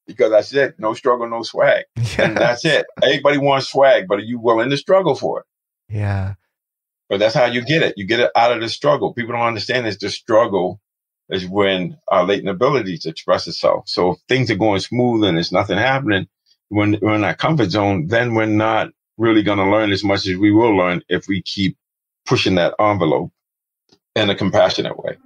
because that's it. No struggle, no swag. Yes. And that's it. Everybody wants swag, but are you willing to struggle for it? Yeah. But that's how you get it. You get it out of the struggle. People don't understand is the struggle is when our latent abilities express itself. So if things are going smooth and there's nothing happening, when we're in our comfort zone, then we're not really going to learn as much as we will learn if we keep pushing that envelope in a compassionate way.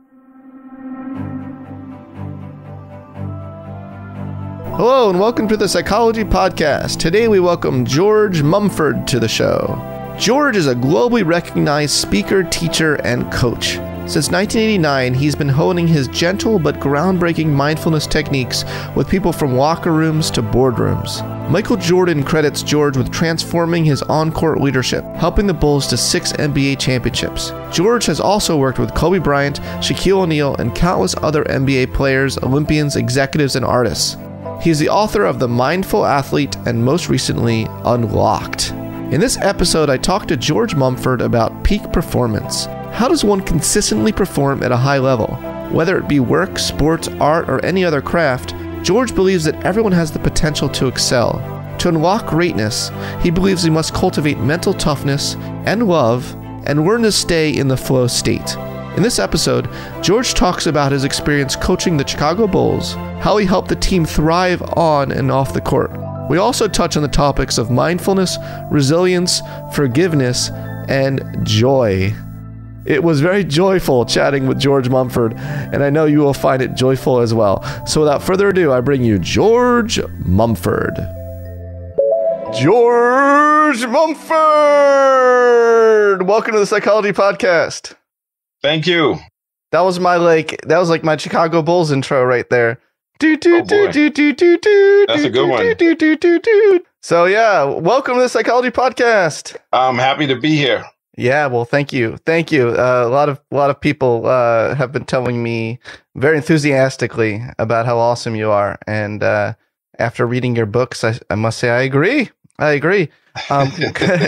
Hello and welcome to the Psychology Podcast. Today we welcome George Mumford to the show. George is a globally recognized speaker, teacher, and coach. Since 1989, he's been honing his gentle but groundbreaking mindfulness techniques with people from locker rooms to boardrooms. Michael Jordan credits George with transforming his on-court leadership, helping the Bulls to 6 NBA championships. George has also worked with Kobe Bryant, Shaquille O'Neal, and countless other NBA players, Olympians, executives, and artists. He is the author of The Mindful Athlete and most recently, Unlocked. In this episode, I talked to George Mumford about peak performance. How does one consistently perform at a high level? Whether it be work, sports, art, or any other craft, George believes that everyone has the potential to excel. To unlock greatness, he believes we must cultivate mental toughness and love and learn to stay in the flow state. In this episode, George talks about his experience coaching the Chicago Bulls, how he helped the team thrive on and off the court. We also touch on the topics of mindfulness, resilience, forgiveness, and joy. It was very joyful chatting with George Mumford, and I know you will find it joyful as well. So without further ado, I bring you George Mumford. George Mumford! Welcome to the Psychology Podcast. Thank you. That was like my Chicago Bulls intro right there. That's a good one. So yeah, welcome to the Psychology Podcast. I'm happy to be here. Yeah, well, thank you. A lot of people have been telling me very enthusiastically about how awesome you are, and after reading your books, I must say I agree.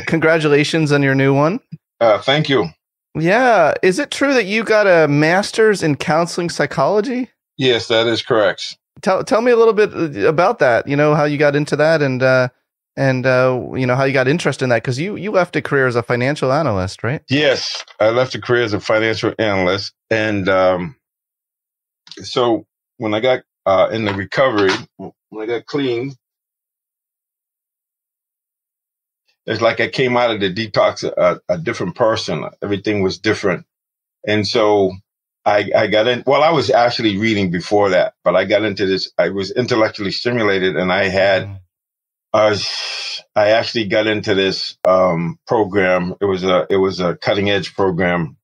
Congratulations on your new one. Thank you. Yeah, is it true that you got a master's in counseling psychology? Yes, that is correct. Tell me a little bit about that. You know, how you got into that, and you know, how you got interested in that, because you left a career as a financial analyst, right? Yes, I left a career as a financial analyst, and so when I got in the recovery, when I got clean, it's like I came out of the detox a different person. Everything was different, and so I got in. Well, I was actually reading before that, but I got into this. I was intellectually stimulated, and I actually got into this program. It was a cutting edge program.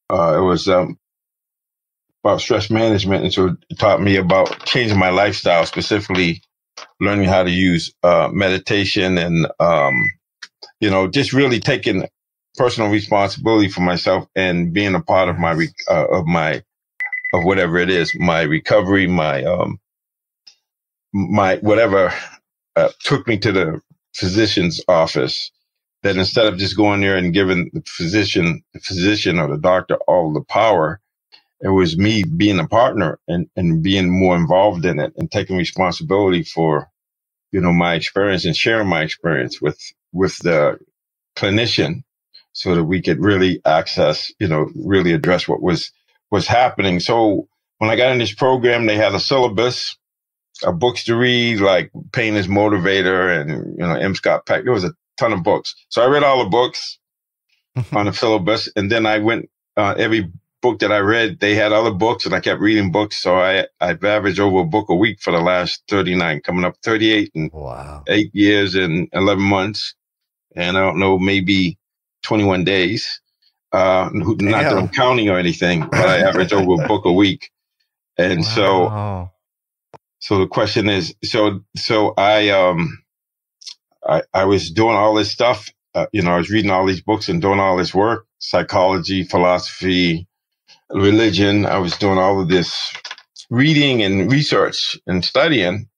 It was about stress management, and so it taught me about changing my lifestyle, specifically learning how to use meditation and just really taking personal responsibility for myself and being a part of my whatever it is, my recovery, my whatever took me to the physician's office. That instead of just going there and giving the physician or the doctor all the power, it was me being a partner and being more involved in it and taking responsibility for, my experience and sharing my experience with the clinician, so that we could really access, really address what was happening. So when I got in this program, they had a syllabus, books to read, like Pain is Motivator and, M. Scott Peck. There was a ton of books. So I read all the books on the syllabus. And then I went, every book that I read, they had other books, and I kept reading books. So I've averaged over a book a week for the last 39, coming up 38 and 8 years and 11 months. And I don't know, maybe 21 days. Not that I'm counting or anything, but I average over a book a week. And so the question is, so I was doing all this stuff, I was reading all these books and doing all this work, psychology, philosophy, religion. I was doing all of this reading and research and studying.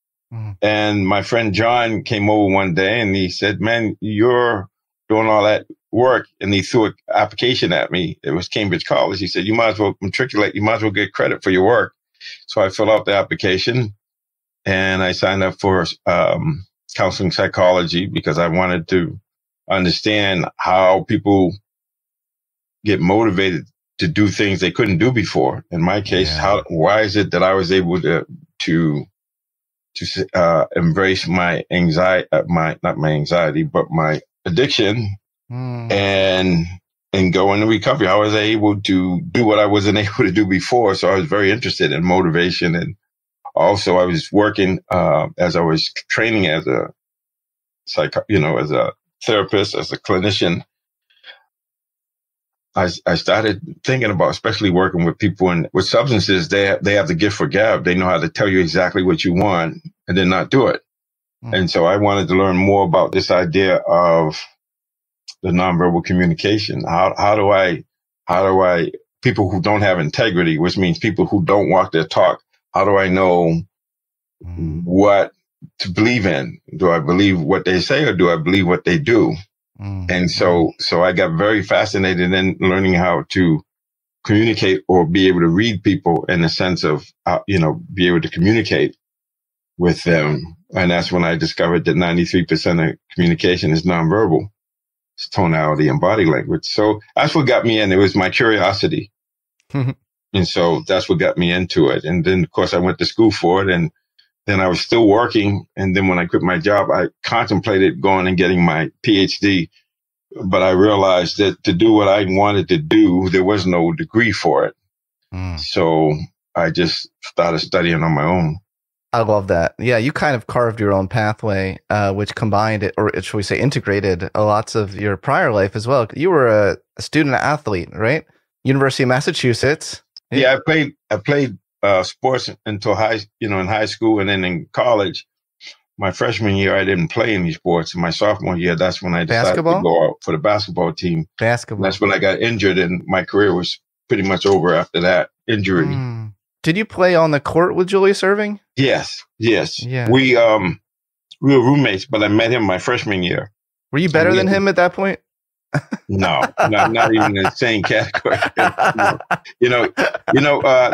And my friend John came over one day and he said, "Man, you're doing all that work." And he threw an application at me. It was Cambridge College. He said, "You might as well matriculate. You might as well get credit for your work." So I filled out the application and I signed up for counseling psychology because I wanted to understand how people get motivated to do things they couldn't do before. In my case, why is it that I was able to embrace my anxiety, not my anxiety, but my addiction and go into recovery? How was I able to do what I wasn't able to do before? So I was very interested in motivation. And also I was working, as I was training as a as a therapist, as a clinician. I started thinking about, especially working with people with substances, they have the gift for gab. They know how to tell you exactly what you want and then not do it. And so I wanted to learn more about this idea of the nonverbal communication. How do I, people who don't have integrity, which means people who don't walk their talk, how do I know what to believe in? Do I believe what they say or do I believe what they do? And so I got very fascinated in learning how to communicate or be able to read people in the sense of, be able to communicate with them. And that's when I discovered that 93% of communication is nonverbal. It's tonality and body language. So that's what got me in. It was my curiosity. And so that's what got me into it. And then, of course, I went to school for it. And then I was still working. And then when I quit my job, I contemplated going and getting my PhD. But I realized that to do what I wanted to do, there was no degree for it. So I just started studying on my own. I love that. Yeah, you kind of carved your own pathway, which combined it, or should we say integrated, lots of your prior life as well. You were a student athlete, right? University of Massachusetts. Yeah, I played sports until in high school, and then in college. My freshman year, I didn't play any sports. My sophomore year, that's when I decided to go out for the basketball team. That's when I got injured, and my career was pretty much over after that injury. Did you play on the court with Julius Erving? Yes. Yeah. We were roommates, but I met him my freshman year. Were you better than him at that point? No, not even in the same category.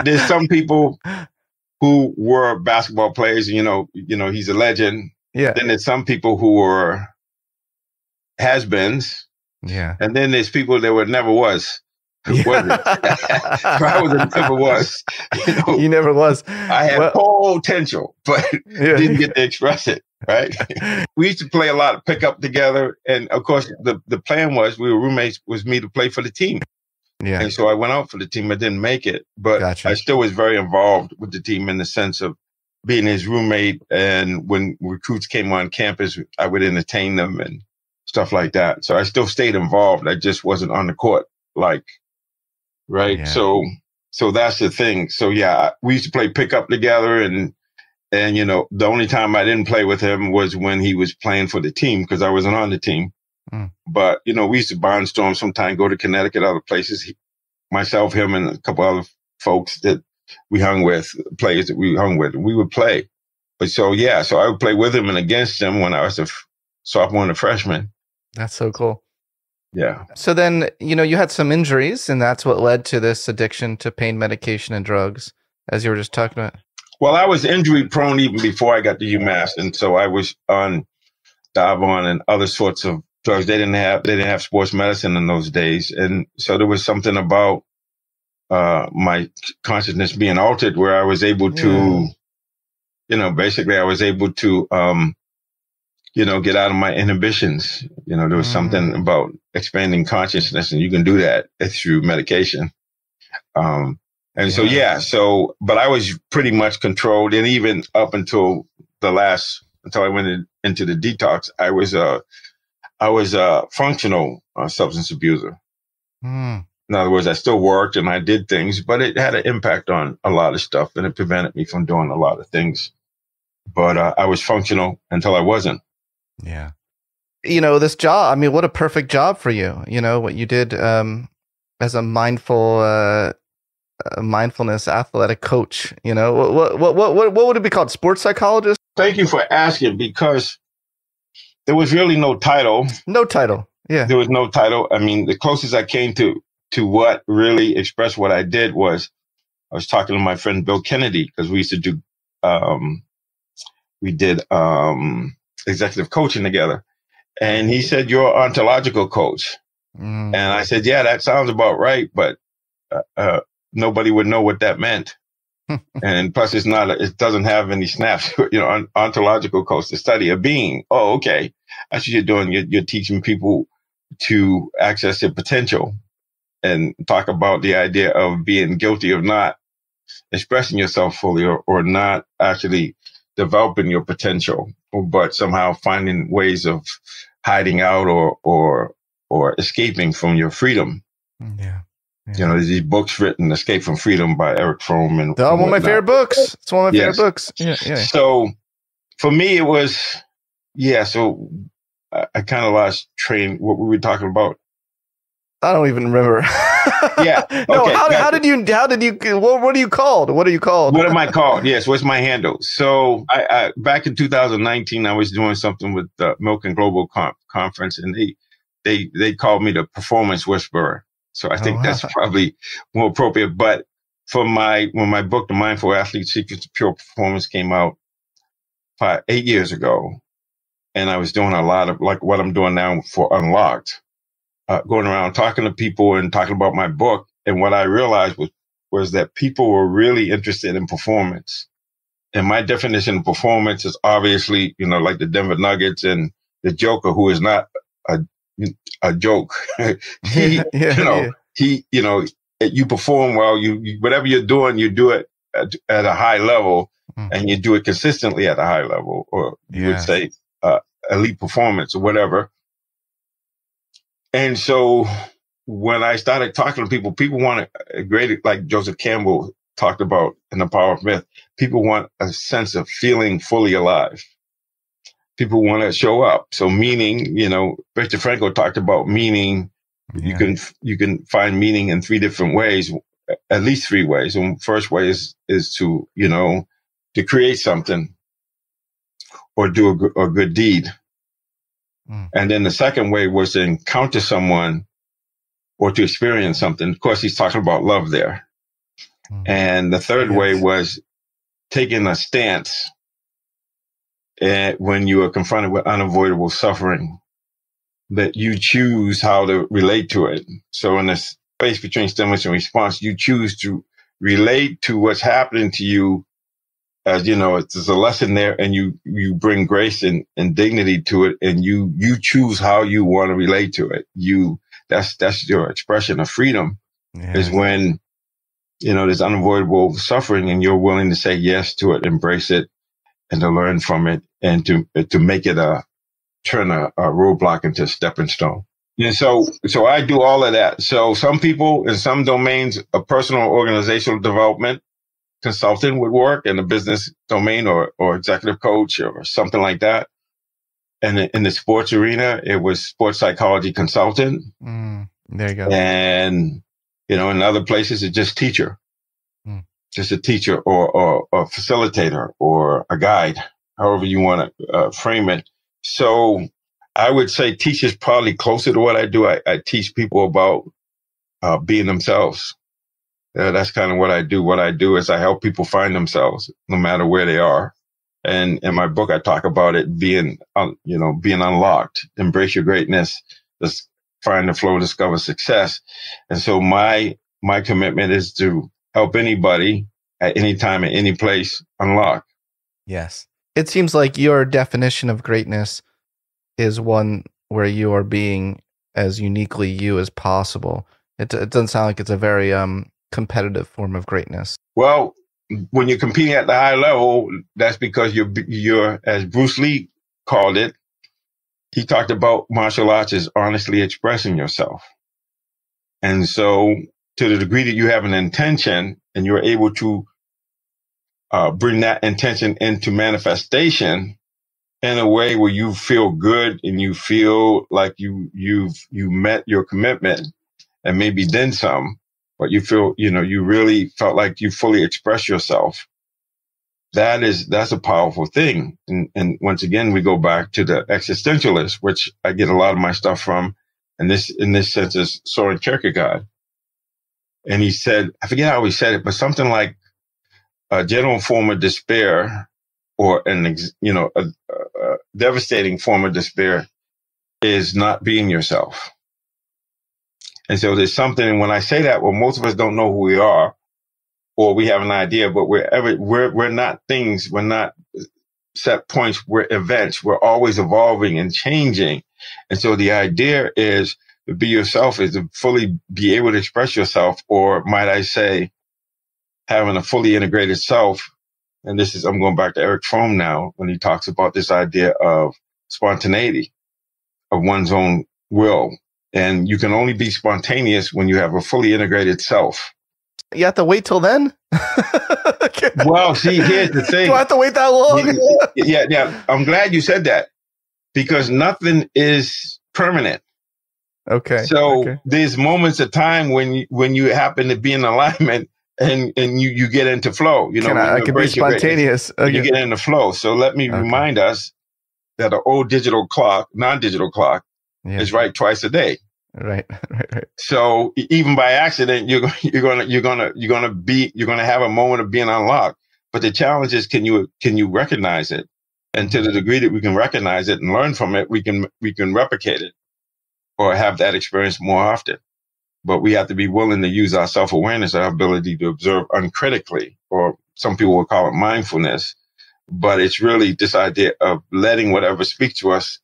There's some people who were basketball players, he's a legend. Yeah. Then there's some people who were has-beens. Yeah. And then there's people that were never was. I was and never was. You never was. I had potential, but didn't get to express it. Right. We used to play a lot of pickup together. And of course, the plan was we were roommates, was me to play for the team. Yeah. And so I went out for the team. I didn't make it, but I still was very involved with the team in the sense of being his roommate. And when recruits came on campus, I would entertain them and stuff like that. So I still stayed involved. I just wasn't on the court, right. Yeah. So that's the thing. So yeah, we used to play pickup together and the only time I didn't play with him was when he was playing for the team because I wasn't on the team. But, we used to barnstorm sometime, go to Connecticut, other places, myself, him, and a couple other folks that we hung with, players that we hung with, and we would play. But so I would play with him and against him when I was a sophomore and a freshman. That's so cool. Yeah. So then, you had some injuries, and that's what led to this addiction to pain medication and drugs, as you were just talking about. Well, I was injury prone even before I got to UMass, and so I was on Davon and other sorts of drugs. They didn't have sports medicine in those days. And so there was something about my consciousness being altered where I was able to, basically I was able to, get out of my inhibitions. There was something about expanding consciousness, and you can do that through medication. But I was pretty much controlled. And even up until until I went into the detox, I was a functional substance abuser. In other words, I still worked and I did things, but it had an impact on a lot of stuff and it prevented me from doing a lot of things. But I was functional until I wasn't. Yeah. This job, what a perfect job for you. What you did as a mindfulness athletic coach. What would it be called? Sports psychologist? Thank you for asking, because there was really no title. No title. Yeah. There was no title. The closest I came to what really expressed what I did was I was talking to my friend Bill Kennedy, because we used to do, we did executive coaching together. And he said, "You're an ontological coach." And I said, "Yeah, that sounds about right, but nobody would know what that meant." And plus, it doesn't have any snaps. Ontological coach, the study of being. Oh, okay. That's what you're doing. You're teaching people to access their potential and talk about the idea of being guilty of not expressing yourself fully, or not actually developing your potential, but somehow finding ways of hiding out or escaping from your freedom. Yeah. There's these books written, Escape from Freedom by Eric Fromm. And one of my favorite books. It's one of my favorite books. Yeah. So for me, it was, so I kind of lost train. What were we talking about? I don't even remember. Yeah. No, okay. how did you, what are you called? What are you called? What am I called? Yes. What's my handle? So I back in 2019, I was doing something with the Milk and Global Conference, and they called me the Performance Whisperer. So I think that's probably more appropriate. But when my book, The Mindful Athlete Secrets to Pure Performance, came out 8 years ago, and I was doing a lot of like what I'm doing now for Unlocked, going around talking to people and talking about my book. And what I realized was that people were really interested in performance. And my definition of performance is obviously, like the Denver Nuggets and the Joker, who is not a joke. You perform well. You whatever you're doing, you do it at a high level, and you do it consistently at a high level, or you would say elite performance or whatever. And so when I started talking to people want a great, like Joseph Campbell talked about in The Power of Myth, people want a sense of feeling fully alive. People want to show up. So meaning, Viktor Frankl talked about meaning. Yeah. You can find meaning in 3 different ways, at least 3 ways. And the first way is to, to create something or do a good deed. And then the second way was to encounter someone or to experience something. Of course, he's talking about love there. And the third way was taking a stance when you are confronted with unavoidable suffering, that you choose how to relate to it. So in the space between stimulus and response, you choose to relate to what's happening to you as, there's a lesson there, and you bring grace and dignity to it, and you choose how you want to relate to it. That's your expression of freedom, is when, there's unavoidable suffering and you're willing to say yes to it, embrace it, and to learn from it, and to make it turn a roadblock into a stepping stone. And so I do all of that. So some people in some domains, a personal organizational development consultant would work in the business domain, or executive coach or something like that. And in the sports arena, it was sports psychology consultant. There you go. And, in other places, it's just teacher. Just a teacher or a facilitator or a guide, however you want to frame it. So I would say teach is probably closer to what I do. I teach people about being themselves. That's kind of what I do. What I do is I help people find themselves no matter where they are. And in my book, I talk about it being unlocked, embrace your greatness, just find the flow, discover success. And so my commitment is to help anybody at any time, at any place, unlock. Yes. It seems like your definition of greatness is one where you are being as uniquely you as possible. It doesn't sound like it's a very competitive form of greatness. Well, when you're competing at the high level, that's because you're, as Bruce Lee called it, he talked about martial arts as honestly expressing yourself. And so to the degree that you have an intention and you're able to bring that intention into manifestation in a way where you feel good and you feel like you've met your commitment and maybe then some, but you feel, you really felt like you fully express yourself. That's a powerful thing. And once again, we go back to the existentialist, which I get a lot of my stuff from. And this, in this sense, is Soren Kierkegaard. And he said, I forget how he said it, but something like a general form of despair, or a devastating form of despair, is not being yourself. And so there's something, and when I say that, well, most of us don't know who we are, or we have an idea, but we're not things, we're not set points, we're events, we're always evolving and changing. And so the idea is to be yourself, is to fully be able to express yourself, or might I say, having a fully integrated self. And this is, I'm going back to Eric Fromm now, when he talks about this idea of spontaneity, of one's own will. And you can only be spontaneous when you have a fully integrated self. You have to wait till then? Well, see, here's the thing. Do I have to wait that long? Yeah. I'm glad you said that, because nothing is permanent. Okay. So there's moments of time when you happen to be in alignment and you get into flow. You know, I can be spontaneous. Okay. You get into flow. So let me remind us that an old non-digital clock, is right twice a day. Right. So even by accident, you're gonna have a moment of being unlocked. But the challenge is, can you recognize it? And to the degree that we can recognize it and learn from it, we can replicate it, or have that experience more often. But we have to be willing to use our self-awareness, our ability to observe uncritically, or some people will call it mindfulness. But it's really this idea of letting whatever speaks to us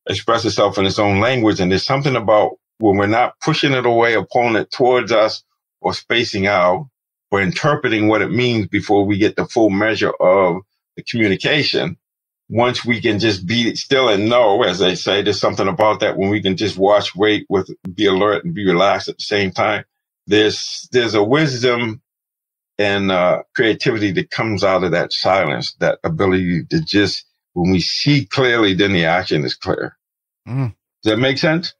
express itself in its own language. And there's something about when we're not pushing it away or pulling it towards us, or spacing out, or interpreting what it means before we get the full measure of the communication. Once we can just be still and know, as they say, there's something about that when we can just watch, wait, be alert and be relaxed at the same time. There's a wisdom and creativity that comes out of that silence, that ability to just, when we see clearly, then the action is clear. Does that make sense?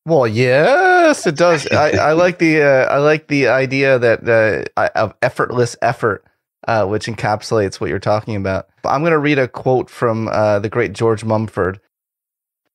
Well, yes, it does. I like the idea that of effortless effort, which encapsulates what you're talking about. I'm going to read a quote from the great George Mumford.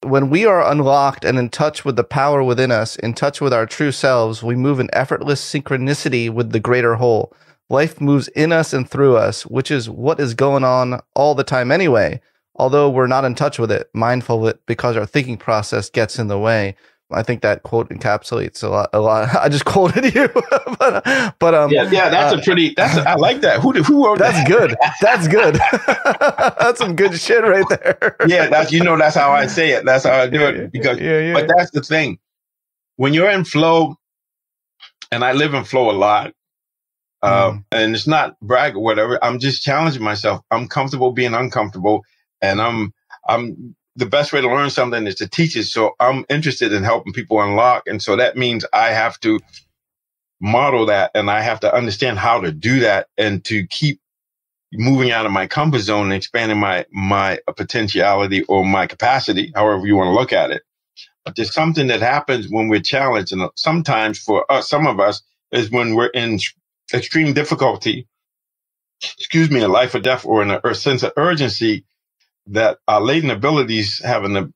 When we are unlocked and in touch with the power within us, in touch with our true selves, we move in effortless synchronicity with the greater whole. Life moves in us and through us, which is what is going on all the time anyway. Although we're not in touch with it, mindful of it, because our thinking process gets in the way. I think that quote encapsulates a lot. I just quoted you, but I like that. Who wrote that? That's good. That's good. That's some good shit right there. Yeah, that's how I say it. That's how I do it. But that's the thing. When you're in flow, and I live in flow a lot, and it's not brag or whatever. I'm just challenging myself. I'm comfortable being uncomfortable, and I'm the best way to learn something is to teach it. So I'm interested in helping people unlock. And so that means I have to model that, and I have to understand how to do that, and to keep moving out of my comfort zone and expanding my potentiality, or my capacity, however you want to look at it. But there's something that happens when we're challenged. And sometimes for us, some of us, is when we're in extreme difficulty, a life or death, or in a sense of urgency, that our latent abilities have the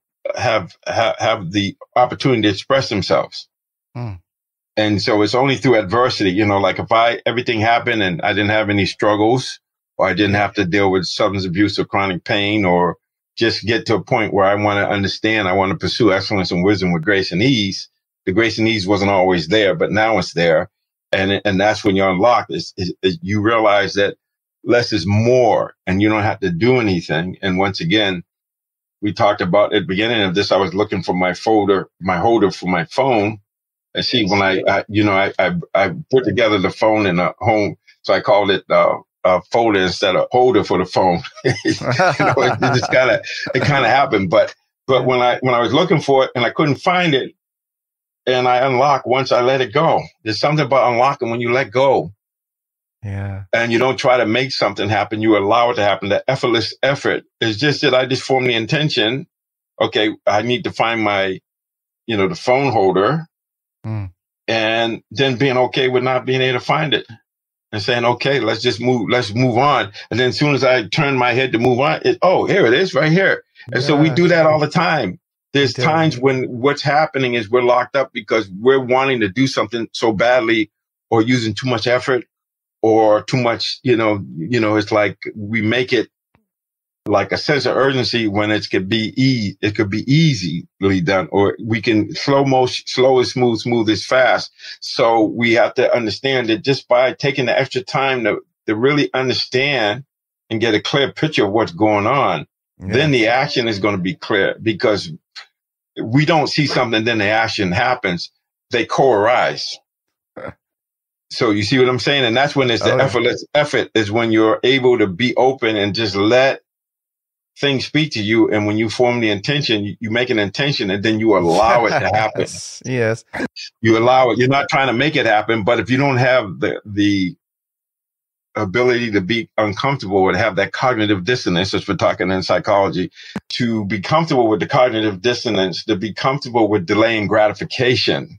opportunity to express themselves. And so it's only through adversity, like if everything happened and I didn't have any struggles, or I didn't have to deal with substance abuse or chronic pain, or just get to a point where I want to understand, I want to pursue excellence and wisdom with grace and ease. The grace and ease wasn't always there, but now it's there. And that's when you're unlocked. You realize that less is more, and you don't have to do anything. And once again, we talked about at the beginning of this, I was looking for my holder for my phone. And see, when I put together the phone in a home, so I called it a folder instead of holder for the phone. It kind of happened. But when I was looking for it and I couldn't find it, and I unlocked once I let it go. There's something about unlocking when you let go. Yeah. And you don't try to make something happen. You allow it to happen. The effortless effort is just that I just formed the intention. Okay, I need to find my, the phone holder, and then being okay with not being able to find it, and saying, okay, let's move on. And then as soon as I turn my head to move on, here it is right here. And so we do that all the time. There's times when what's happening is we're locked up because we're wanting to do something so badly, or using too much effort or too much, it's like we make it like a sense of urgency when it could be easily done, or we can slow is smooth, smooth is fast. So we have to understand that just by taking the extra time to really understand and get a clear picture of what's going on, then the action is going to be clear, because we don't see something, then the action happens. They co-arise. So you see what I'm saying? And that's when it's the effortless effort, is when you're able to be open and just let things speak to you. And when you form the intention, you make an intention, and then you allow it to happen. Yes. You allow it. You're not trying to make it happen, but if you don't have the ability to be uncomfortable or to have that cognitive dissonance, as we're talking in psychology, to be comfortable with the cognitive dissonance, to be comfortable with delaying gratification,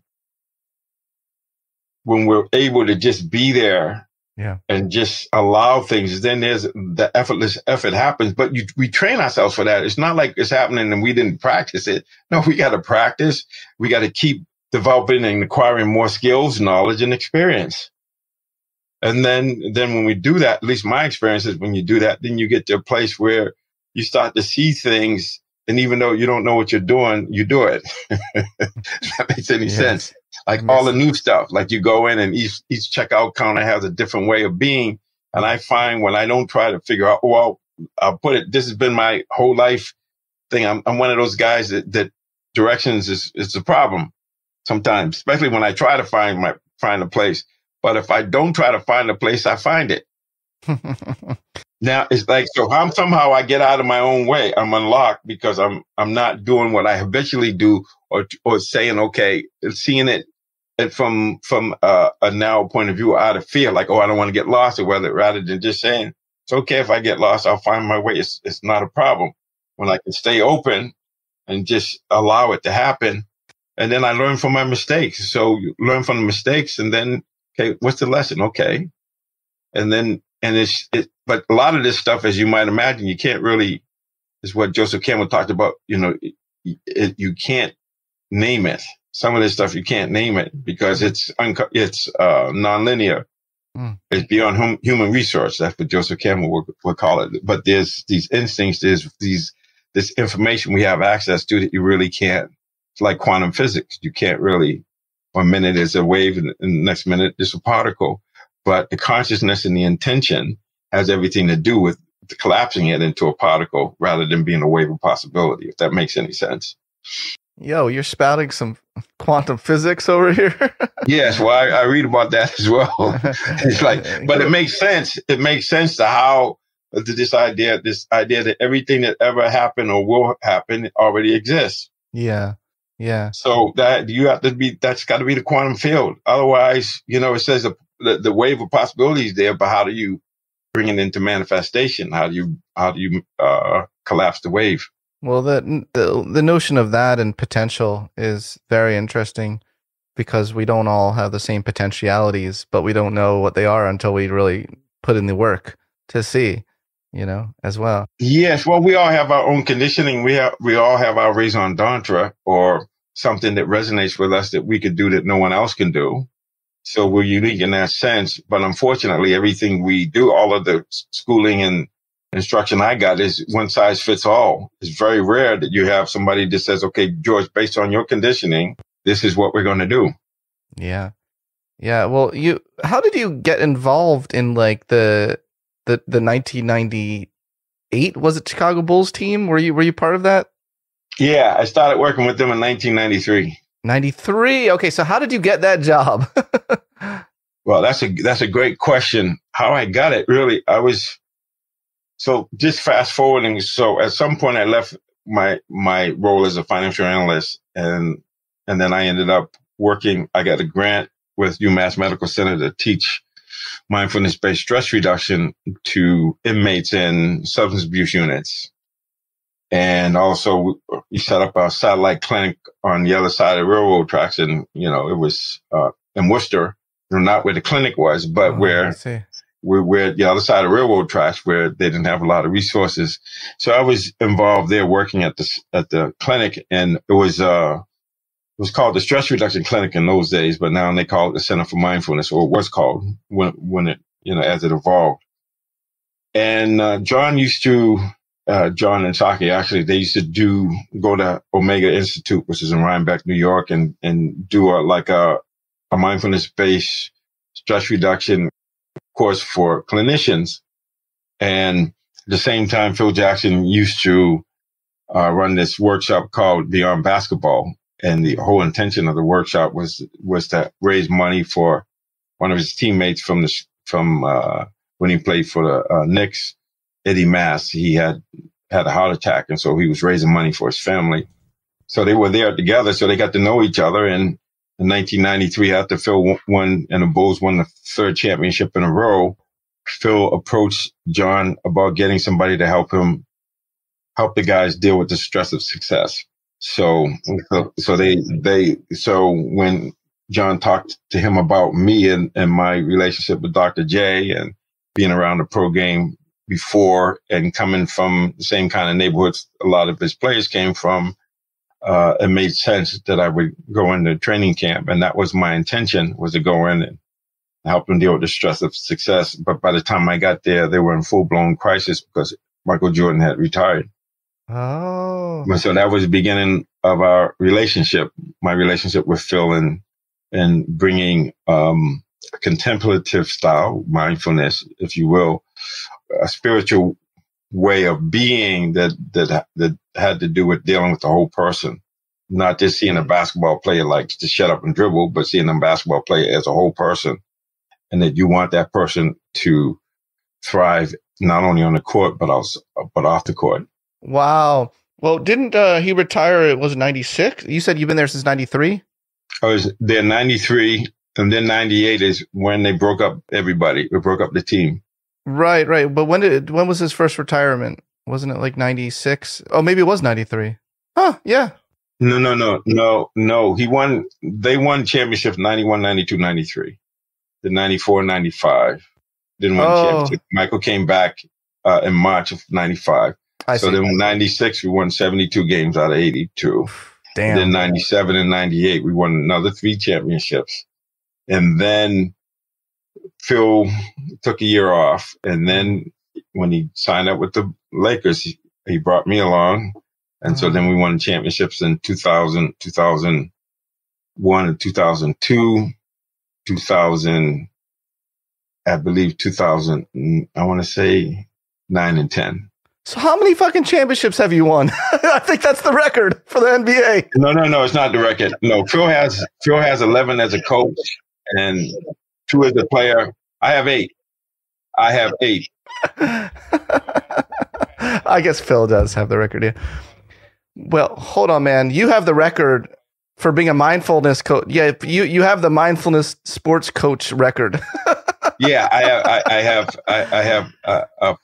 when we're able to just be there and just allow things, then there's the effortless effort happens. But we train ourselves for that. It's not like it's happening and we didn't practice it. No, we got to practice. We got to keep developing and acquiring more skills, knowledge, and experience. And then when we do that, at least my experience is, when you do that, then you get to a place where you start to see things. And even though you don't know what you're doing, you do it. If that makes any sense. Like all the new stuff, like you go in and each checkout counter has a different way of being. And I find when I don't try to figure out, well, I'll put it, this has been my whole life thing. I'm one of those guys that directions is the problem sometimes, especially when I try to find a place. But if I don't try to find a place, I find it. Now it's like, so somehow I get out of my own way. I'm unlocked because I'm not doing what I habitually do, or saying, okay, seeing it from a narrow point of view, out of fear, like, oh, I don't want to get lost, or rather than just saying, it's okay if I get lost, I'll find my way. It's not a problem. When I can stay open and just allow it to happen. And then I learn from my mistakes. So you learn from the mistakes, and then, okay, what's the lesson? Okay. And then, but a lot of this stuff, as you might imagine, you can't really, is what Joseph Campbell talked about, you can't name it. Some of this stuff, you can't name it because it's nonlinear. It's beyond human research. That's what Joseph Campbell would call it. But there's these instincts, there's this information we have access to that you really can't. It's like quantum physics. You can't really, 1 minute is a wave and the next minute is a particle. But the consciousness and the intention has everything to do with collapsing it into a particle rather than being a wave of possibility, if that makes any sense. Yo, you're spouting some quantum physics over here. Yes, well, I read about that as well. It's like, but it makes sense. It makes sense to how this idea that everything that ever happened or will happen already exists. Yeah. So that's got to be the quantum field. Otherwise, it says the wave of possibilities there, but how do you bring it into manifestation? How do you collapse the wave? Well, the notion of that and potential is very interesting, because we don't all have the same potentialities, but we don't know what they are until we really put in the work to see, as well. Yes, well, we all have our own conditioning. We all have our raison d'etre, or something that resonates with us that we could do that no one else can do. So we're unique in that sense. But unfortunately, everything we do, all of the schooling and instruction I got, is one size fits all. It's very rare that you have somebody that says, okay, George, based on your conditioning, this is what we're going to do. Yeah. Well, how did you get involved in like the 1998, was it Chicago Bulls team? Were you part of that? Yeah, I started working with them in 1993. 93. Okay, so how did you get that job? Well, that's a great question. How I got it, really, so just fast forwarding. So at some point I left my role as a financial analyst, and then I ended up working. I got a grant with UMass Medical Center to teach mindfulness-based stress reduction to inmates in substance abuse units. And also we set up a satellite clinic on the other side of the railroad tracks. And, it was in Worcester, not where the clinic was, but where the other side of the railroad tracks, where they didn't have a lot of resources. So I was involved there working at the clinic. And it was was called the Stress Reduction Clinic in those days, but now they call it the Center for Mindfulness, or it was called when it, as it evolved. And John and Saki, actually, they used to go to Omega Institute, which is in Rhinebeck, New York, and do a mindfulness-based stress reduction course for clinicians. And at the same time, Phil Jackson used to run this workshop called Beyond Basketball. And the whole intention of the workshop was to raise money for one of his teammates from when he played for the Knicks, Eddie Mass. He had a heart attack, and so he was raising money for his family. So they were there together, so they got to know each other. And in 1993, after Phil won and the Bulls won the third championship in a row, Phil approached John about getting somebody to help the guys deal with the stress of success. So when John talked to him about me and my relationship with Dr. J and being around the pro game before and coming from the same kind of neighborhoods a lot of his players came from, it made sense that I would go into training camp. And that was my intention, was to go in and help them deal with the stress of success. But by the time I got there, they were in full-blown crisis because Michael Jordan had retired. Oh. So that was the beginning of our relationship, my relationship with Phil, and bringing a contemplative style, mindfulness, if you will, a spiritual way of being that had to do with dealing with the whole person, not just seeing a basketball player like to shut up and dribble, but seeing a basketball player as a whole person, and that you want that person to thrive not only on the court but off the court. Wow. Well, didn't he retire? It was 96. You said you've been there since 93. I was there 93, and then 98 is when they broke up everybody. They broke up the team. Right. But when was his first retirement? Wasn't it like 96? Oh, maybe it was 93. Huh? Yeah. No. They won championships 91, 92, 93. The 94, 95 didn't win championship. Michael came back in March of 95. So then in 96, we won 72 games out of 82. Damn. And then 97 and 98, we won another 3 championships. And then Phil took a year off. And then when he signed up with the Lakers, he brought me along. And so then we won championships in 2000, 2001 and 2002, 2000, I believe 2000, I want to say 9 and 10. So how many fucking championships have you won? I think that's the record for the NBA. No, it's not the record. No, Phil has 11 as a coach and 2 as a player. I have 8. I guess Phil does have the record, yeah. Well, hold on, man. You have the record for being a mindfulness coach. Yeah, you have the mindfulness sports coach record. Yeah, I have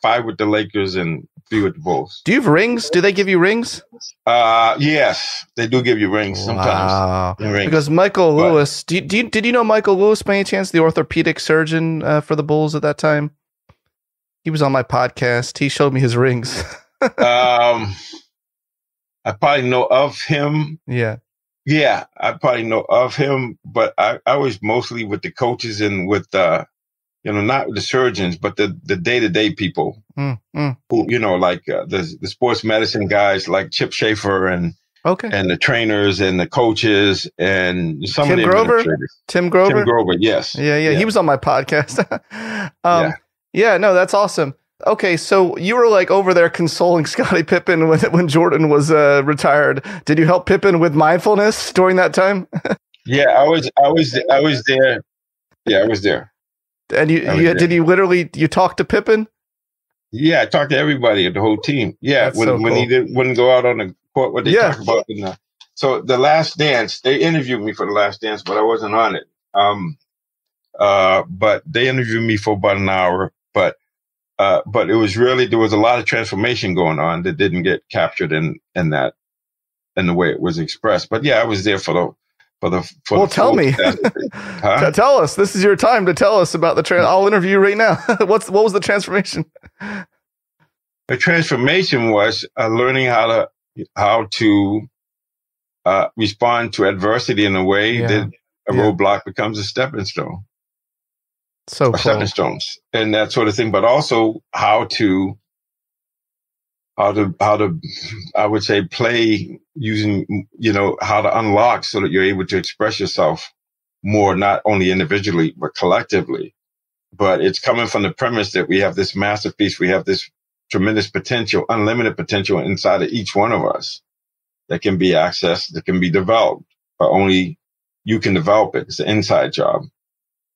5 with the Lakers and 3 with the Bulls. Do you have rings? Do they give you rings? Yes, they do give you rings sometimes. Wow. Rings. Because Michael Lewis, did you know Michael Lewis by any chance, the orthopedic surgeon for the Bulls at that time? He was on my podcast. He showed me his rings. I probably know of him. Yeah. Yeah, I probably know of him, but I was mostly with the coaches and with not with the surgeons, but the day-to-day people who, like the sports medicine guys like Chip Schaefer and the trainers and the coaches and some of the administrators. Tim Grover, yes. Yeah. He was on my podcast. Yeah, no, that's awesome. Okay, so you were like over there consoling Scottie Pippen when Jordan was retired. Did you help Pippen with mindfulness during that time? Yeah, I was there. Yeah, I was there. And did you literally talk to Pippen? Yeah, I talked to everybody, the whole team. Yeah, when he wouldn't go out on the court, what they talk about. So the Last Dance, they interviewed me for the Last Dance, but I wasn't on it. But they interviewed me for about an hour. But it was really, there was a lot of transformation going on that didn't get captured in the way it was expressed. But yeah, I was there for the tell me. Huh? Tell us. This is your time to tell us about the I'll interview you right now. What was the transformation? The transformation was learning how to respond to adversity in a way that a roadblock becomes a stepping stone. So cool. Stepping stones and that sort of thing, but also how to, I would say, play using, how to unlock so that you're able to express yourself more, not only individually, but collectively. But it's coming from the premise that we have this masterpiece. We have this tremendous potential, unlimited potential inside of each one of us that can be accessed, that can be developed, but only you can develop it. It's an inside job.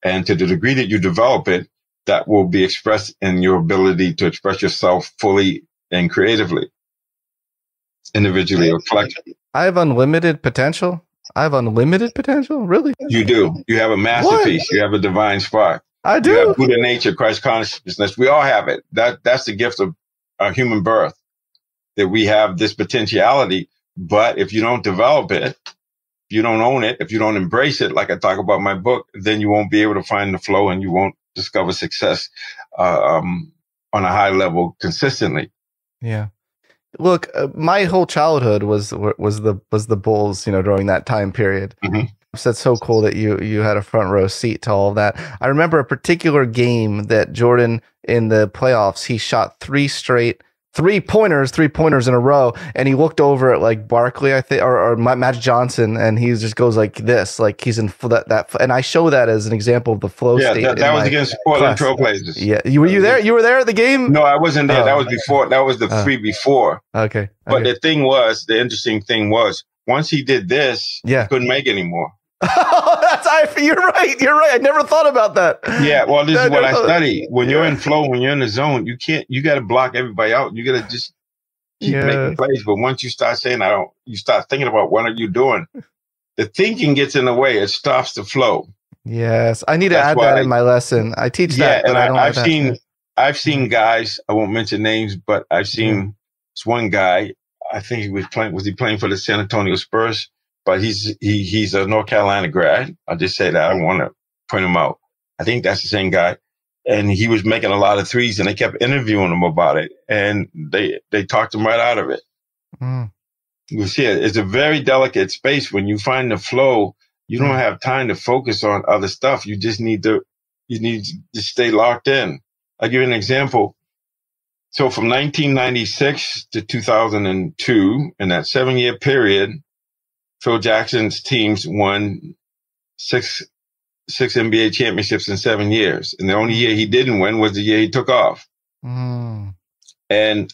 And to the degree that you develop it, that will be expressed in your ability to express yourself fully and creatively, individually or collectively. I have unlimited potential. Really? You do. You have a masterpiece. What? You have a divine spark. I do. You have Buddha nature, Christ consciousness. We all have it. That's the gift of our human birth, that we have this potentiality. But if you don't develop it, if you don't own it, if you don't embrace it, like I talk about in my book, then you won't be able to find the flow and you won't discover success on a high level consistently. Yeah. Look, my whole childhood was the Bulls, during that time period. Mm-hmm. So it's so cool that you had a front row seat to all of that. I remember a particular game that Jordan in the playoffs, he shot three pointers in a row, and he looked over at like Barkley, I think, or Magic Johnson, and he just goes like this, like he's in that. And I show that as an example of the flow state. Yeah, that was against Portland Trailblazers. Yeah, were you there? You were there at the game? No, I wasn't there. That was before. That was the three before. Okay. But the interesting thing was, once he did this, he couldn't make anymore. You're right. I never thought about that. Yeah, well, this is what I study. When you're in flow, when you're in the zone, you got to block everybody out. You got to just keep making plays. But once you start saying, you start thinking about what are you doing? The thinking gets in the way. It stops the flow. Yes. I need to add that in my lesson. I teach that. And I've seen guys, I won't mention names, but I've seen this one guy, I think was he playing for the San Antonio Spurs? But he's a North Carolina grad. I'll just say that. I don't want to point him out. I think that's the same guy. And he was making a lot of threes, and they kept interviewing him about it. And they talked him right out of it. Mm. You see, it's a very delicate space. When you find the flow, you don't have time to focus on other stuff. You just need to stay locked in. I'll give you an example. So from 1996 to 2002, in that 7-year period, Phil Jackson's teams won six NBA championships in 7 years. And the only year he didn't win was the year he took off. Mm. And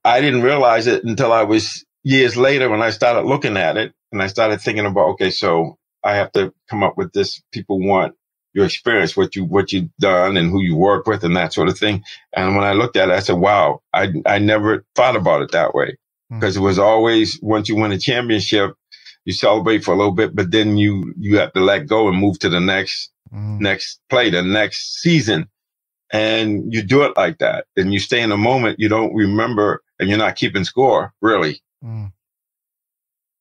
I didn't realize it until I was years later when I started looking at it and I started thinking about, okay, so I have to come up with this. People want your experience, what you've done and who you work with and that sort of thing. And when I looked at it, I said, wow, I never thought about it that way, because it was always, once you win a championship, you celebrate for a little bit, but then you have to let go and move to the next play, the next season. And you do it like that. And you stay in the moment. You don't remember, and you're not keeping score, really. Mm.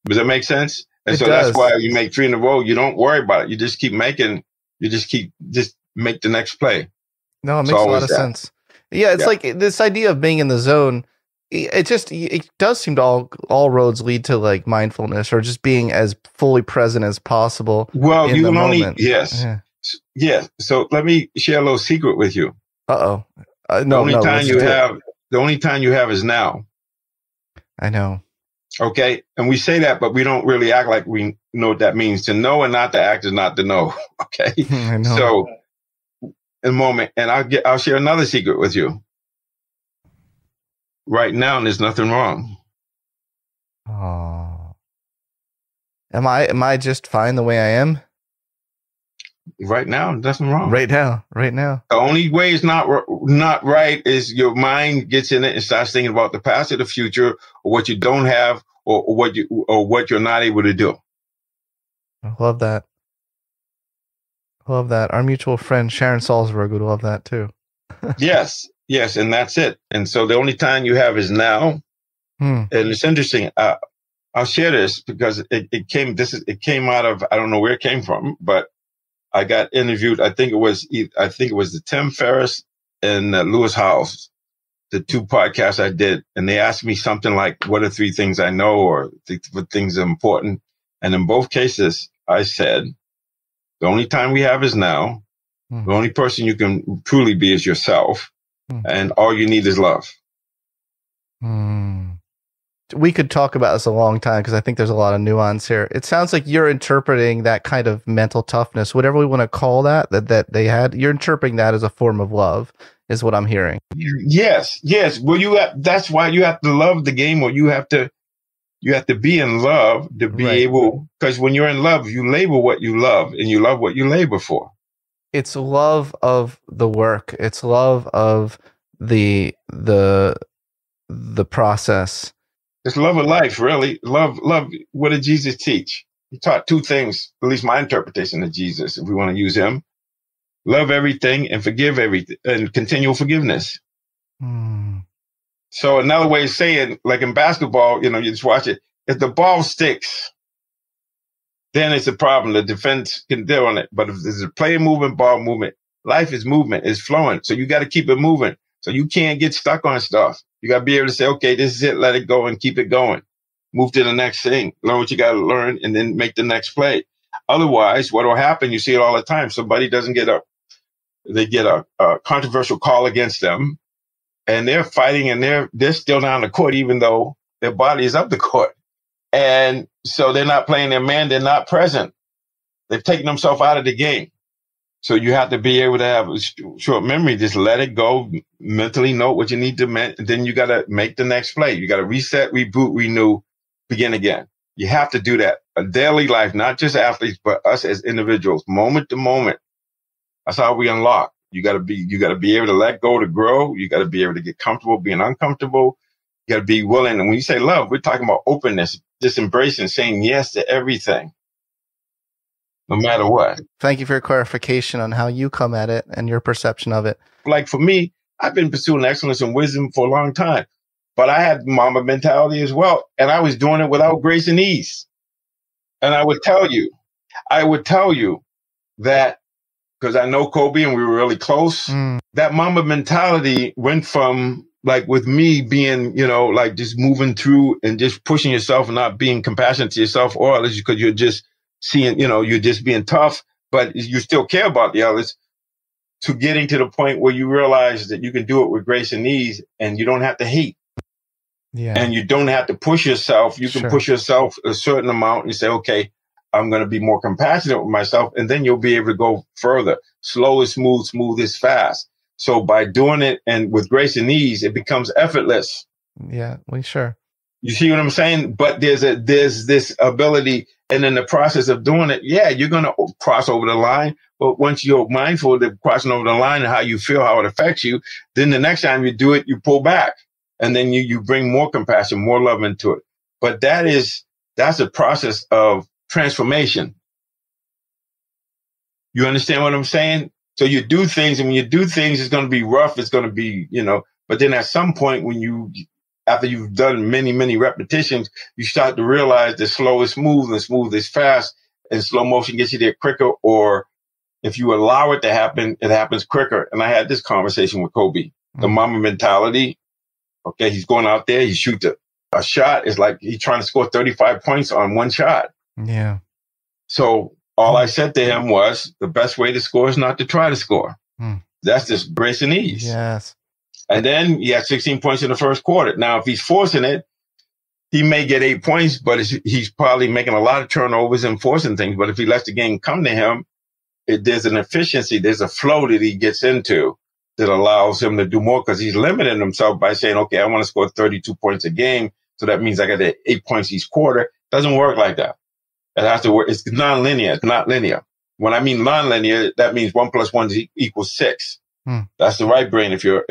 Does that make sense? And It so does. That's why you make 3 in a row. You don't worry about it. You just keep making, just make the next play. No, it makes a lot of sense. Yeah, it's like this idea of being in the zone. It does seem to all roads lead to like mindfulness, or just being as fully present as possible. Well, you can only, yes. Yeah. So let me share a little secret with you. No, the only time you have is now. I know. Okay. And we say that, but we don't really act like we know what that means. To know and not to act is not to know. Okay. I know. So in a moment, and I'll share another secret with you. Right now, there's nothing wrong. Oh. Am I just fine the way I am? Right now, nothing wrong. Right now. The only way it's not right is your mind gets in it and starts thinking about the past or the future, or what you don't have, or what you're not able to do. I love that. Our mutual friend Sharon Salzberg would love that too. Yes, and that's it. And so the only time you have is now. And it's interesting. I'll share this because it came out of, I don't know where it came from, but I got interviewed. I think it was the Tim Ferriss and Lewis Howes, the 2 podcasts I did, and they asked me something like, "What are 3 things I know, or what things are important?" And in both cases, I said, the only time we have is now. The only person you can truly be is yourself. And all you need is love. We could talk about this a long time because I think there's a lot of nuance here. It sounds like you're interpreting that kind of mental toughness, whatever we want to call that they had. You're interpreting that as a form of love, is what I'm hearing. Yes. Well, that's why you have to love the game, or you have to be in love to be able. Because when you're in love, you label what you love, and you love what you labor for. It's love of the work. It's love of the process. It's love of life, really. Love. What did Jesus teach? He taught two things, at least my interpretation of Jesus, if we want to use him. Love everything and forgive everything, and continual forgiveness. So another way of saying, like in basketball, you just watch it. If the ball sticks, then it's a problem. The defense can deal on it. But if there's a player movement, ball movement, life is movement, it's flowing. So you got to keep it moving. So you can't get stuck on stuff. You got to be able to say, okay, this is it. Let it go and keep it going. Move to the next thing. Learn what you got to learn and then make the next play. Otherwise, what will happen, you see it all the time. Somebody doesn't get a controversial call against them, and they're fighting, and they're still down the court, even though their body is up the court. And so they're not playing their man. They're not present. They've taken themselves out of the game. So you have to be able to have a short memory. Just let it go. Mentally note what you need to and then you got to make the next play. You got to reset, reboot, renew, begin again. You have to do that. A daily life, not just athletes, but us as individuals, moment to moment. That's how we unlock. You got to be able to let go to grow. You got to be able to get comfortable being uncomfortable. You got to be willing. And when you say love, we're talking about openness, just embracing, saying yes to everything, no matter what. Thank you for your clarification on how you come at it and your perception of it. Like for me, I've been pursuing excellence and wisdom for a long time, but I had Mamba Mentality as well. And I was doing it without grace and ease. And I would tell you that, because I know Kobe and we were really close, that Mamba Mentality went from, like, with me being, like just moving through and just pushing yourself and not being compassionate to yourself or others because you're just seeing, you're just being tough, but you still care about the others, to getting to the point where you realize that you can do it with grace and ease and you don't have to hate. Yeah. And you don't have to push yourself. You can push yourself a certain amount and say, okay, I'm going to be more compassionate with myself. And then you'll be able to go further. Slow is smooth, smooth is fast. So by doing it and with grace and ease, it becomes effortless. Yeah, sure. You see what I'm saying? But there's this ability, and in the process of doing it, yeah, you're going to cross over the line. But once you're mindful of crossing over the line and how you feel, how it affects you, then the next time you do it, you pull back, and then you bring more compassion, more love into it. But that's a process of transformation. You understand what I'm saying? So you do things, and when you do things, it's going to be rough. It's going to be, but then at some point after you've done many, many repetitions, you start to realize that slow is smooth and smooth is fast, and slow motion gets you there quicker. Or if you allow it to happen, it happens quicker. And I had this conversation with Kobe, the Mamba Mentality. Okay. He's going out there. He shoots a shot. It's like he's trying to score 35 points on one shot. Yeah. So all I said to him was, the best way to score is not to try to score. That's just grace and ease. Yes. And then he had 16 points in the first quarter. Now, if he's forcing it, he may get 8 points, but he's probably making a lot of turnovers and forcing things. But if he lets the game come to him, there's an efficiency, there's a flow that he gets into that allows him to do more, because he's limiting himself by saying, okay, I want to score 32 points a game. So that means I got to 8 points each quarter. It doesn't work like that. It has to work. It's non-linear. It's not linear. When I mean non-linear, that means 1 + 1 equals 6. That's the right brain. If you're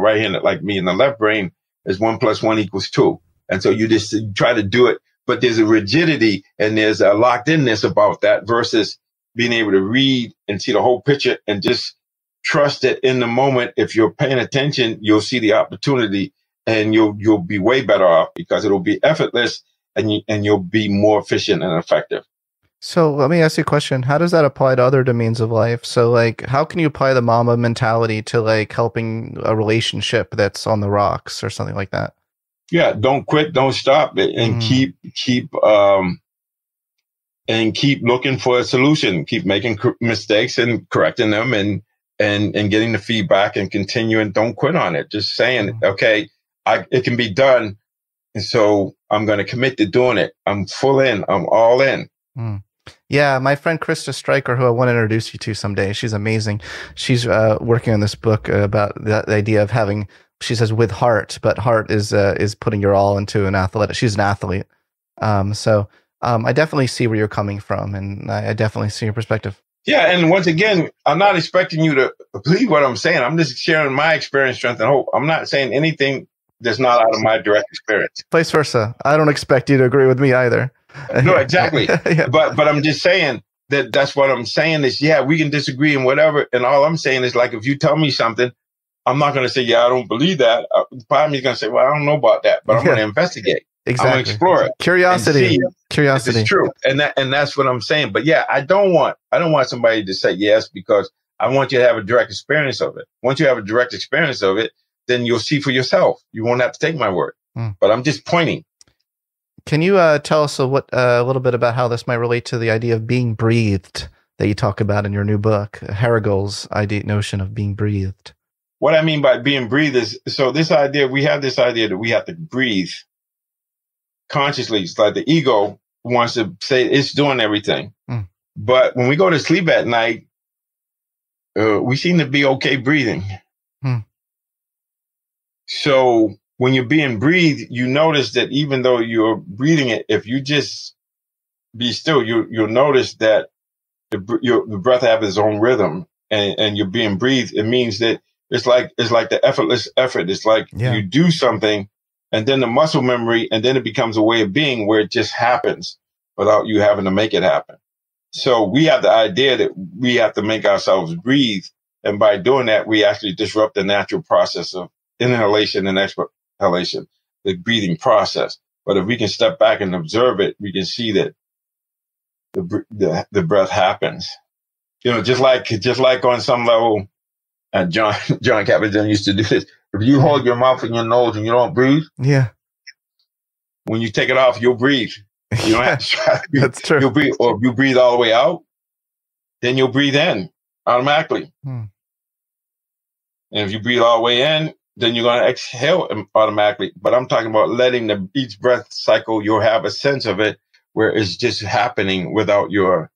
right-handed like me, and the left brain is 1 + 1 equals 2. And so you just try to do it, but there's a rigidity and there's a locked-inness about that versus being able to read and see the whole picture and just trust that in the moment, if you're paying attention, you'll see the opportunity and you'll be way better off, because it'll be effortless and you'll be more efficient and effective. So let me ask you a question. How does that apply to other domains of life? So like, how can you apply the Mamba Mentality to like helping a relationship that's on the rocks or something like that? Yeah. Don't quit. Don't stop it, and keep and keep looking for a solution, keep making mistakes and correcting them and getting the feedback and continuing. Don't quit on it. Just saying, okay, it can be done. And so I'm going to commit to doing it. I'm full in. I'm all in. Yeah, my friend Krista Stryker, who I want to introduce you to someday, she's amazing. She's working on this book about the idea of having, she says, with heart, but heart is putting your all into an athlete. She's an athlete. I definitely see where you're coming from, and I definitely see your perspective. Yeah, and once again, I'm not expecting you to believe what I'm saying. I'm just sharing my experience, strength, and hope. I'm not saying anything that's not out of my direct experience. Vice versa. I don't expect you to agree with me either. No, exactly. Yeah. But I'm just saying that's what I'm saying is, yeah, we can disagree and whatever. And all I'm saying is, like, if you tell me something, I'm not going to say, yeah, I don't believe that. Part of me is going to say, well, I don't know about that, but I'm going to investigate. Exactly. I'm going to explore it. Curiosity. Curiosity. It's true. And that's what I'm saying. But yeah, I don't want somebody to say yes, because I want you to have a direct experience of it. Once you have a direct experience of it, then you'll see for yourself. You won't have to take my word. But I'm just pointing. Can you tell us a little bit about how this might relate to the idea of being breathed that you talk about in your new book, Harrigal's notion of being breathed? What I mean by being breathed is, so we have this idea that we have to breathe consciously. It's like the ego wants to say it's doing everything. But when we go to sleep at night, we seem to be okay breathing. So when you're being breathed, you notice that even though you're breathing it, if you just be still, you'll notice that the breath has its own rhythm, and you're being breathed. It means that it's like the effortless effort. It's like you do something, and then the muscle memory, and then it becomes a way of being where it just happens without you having to make it happen. So we have the idea that we have to make ourselves breathe, and by doing that, we actually disrupt the natural process of inhalation and exhalation, the breathing process. But if we can step back and observe it, we can see that the breath happens. Just like on some level, John Kabat-Zinn used to do this. If you hold your mouth and your nose and you don't breathe, when you take it off, you'll breathe. You don't have to try to breathe. That's true. You'll breathe, or if you breathe all the way out, then you'll breathe in automatically. And if you breathe all the way in, then you're going to exhale automatically. But I'm talking about letting each breath cycle, you'll have a sense of it where it's just happening without your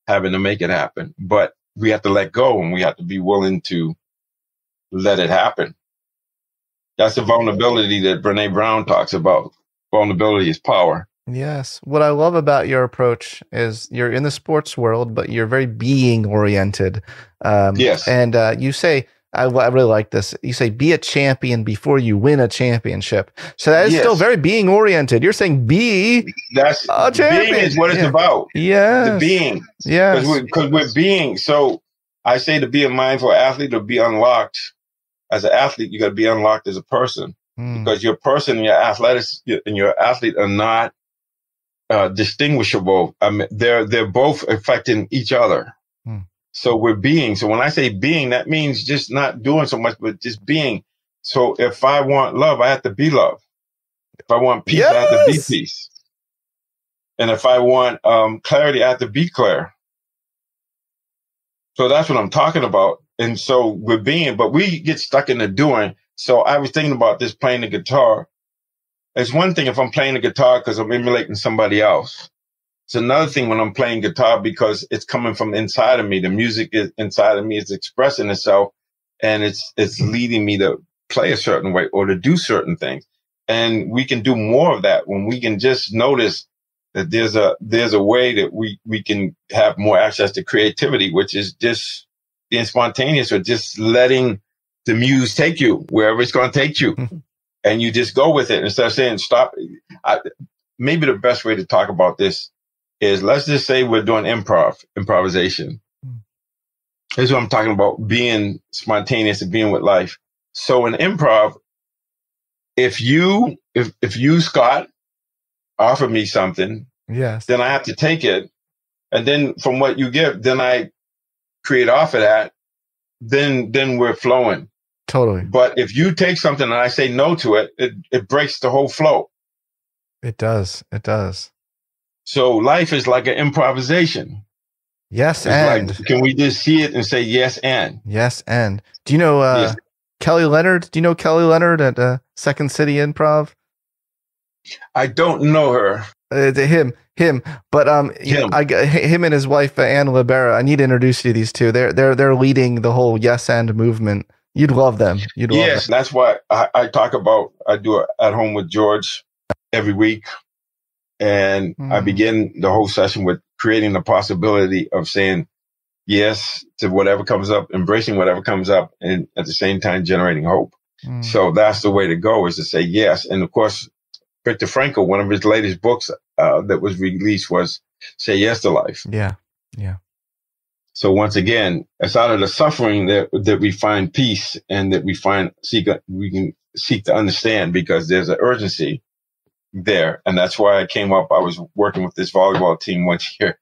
having to make it happen. But we have to let go, and we have to be willing to let it happen. That's the vulnerability that Brené Brown talks about. Vulnerability is power. Yes. What I love about your approach is you're in the sports world, but you're very being oriented. Yes. And you say, I really like this. You say, be a champion before you win a championship. So that is still very being oriented. You're saying that's a champion. Being is what it's about. Yeah. The being. Yeah. Because we're being. So I say to be a mindful athlete, to be unlocked. As an athlete, you got to be unlocked as a person, because your person and your athlete are not distinguishable. I mean, they're both affecting each other. So we're being. So when I say being, that means just not doing so much, but just being. So if I want love, I have to be love. If I want peace, I have to be peace. And if I want clarity, I have to be clear. So that's what I'm talking about. And so we're being, but we get stuck in the doing. So I was thinking about this, playing the guitar. It's one thing if I'm playing the guitar because I'm emulating somebody else. It's another thing when I'm playing guitar because it's coming from inside of me. The music is inside of me, is expressing itself, and it's leading me to play a certain way or to do certain things. And we can do more of that when we can just notice that there's a way that we can have more access to creativity, which is just being spontaneous, or just letting the muse take you wherever it's going to take you. And you just go with it instead of saying, stop. Maybe the best way to talk about this is, let's just say we're doing improvisation. This is what I'm talking about, being spontaneous and being with life. So in improv, if you, Scott, offer me something, then I have to take it. And then from what you give, then I create off of that. Then we're flowing. Totally. But if you take something and I say no to it, it breaks the whole flow. It does. It does. So life is like an improvisation. Yes, It's and like, can we just see it and say yes and? yes, and do you know Yes. Kelly Leonard? Do you know Kelly Leonard at Second City Improv? I don't know her. Him. But Him. him and his wife Ann Libera. I need to introduce you to these two. They're leading the whole yes and movement. You'd love them. You'd love them. Yes, that's why I talk about, I do it at home with George every week. And I begin the whole session with creating the possibility of saying yes to whatever comes up, embracing whatever comes up, and at the same time generating hope. So that's the way to go, is to say yes. And of course, Viktor Frankl, one of his latest books that was released was Say Yes to Life. Yeah. Yeah. So once again, it's out of the suffering that we find peace, and that we can seek to understand, because there's an urgency there. And that's why I came up. I was working with this volleyball team one year,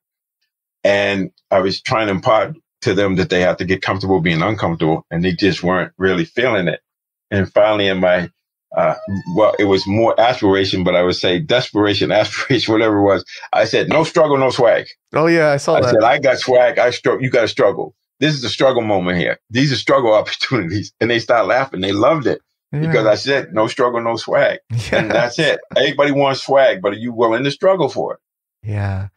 and I was trying to impart to them that they have to get comfortable being uncomfortable, and they just weren't really feeling it. And finally, in my well, it was more aspiration, but I would say desperation, aspiration, whatever it was. I said, no struggle, no swag. Oh yeah, I saw that. I said, I got swag. You got to struggle. This is the struggle moment here. These are struggle opportunities. And they started laughing. They loved it because I said, no struggle, no swag. Yes. And that's it. Everybody wants swag, but are you willing to struggle for it? Yeah.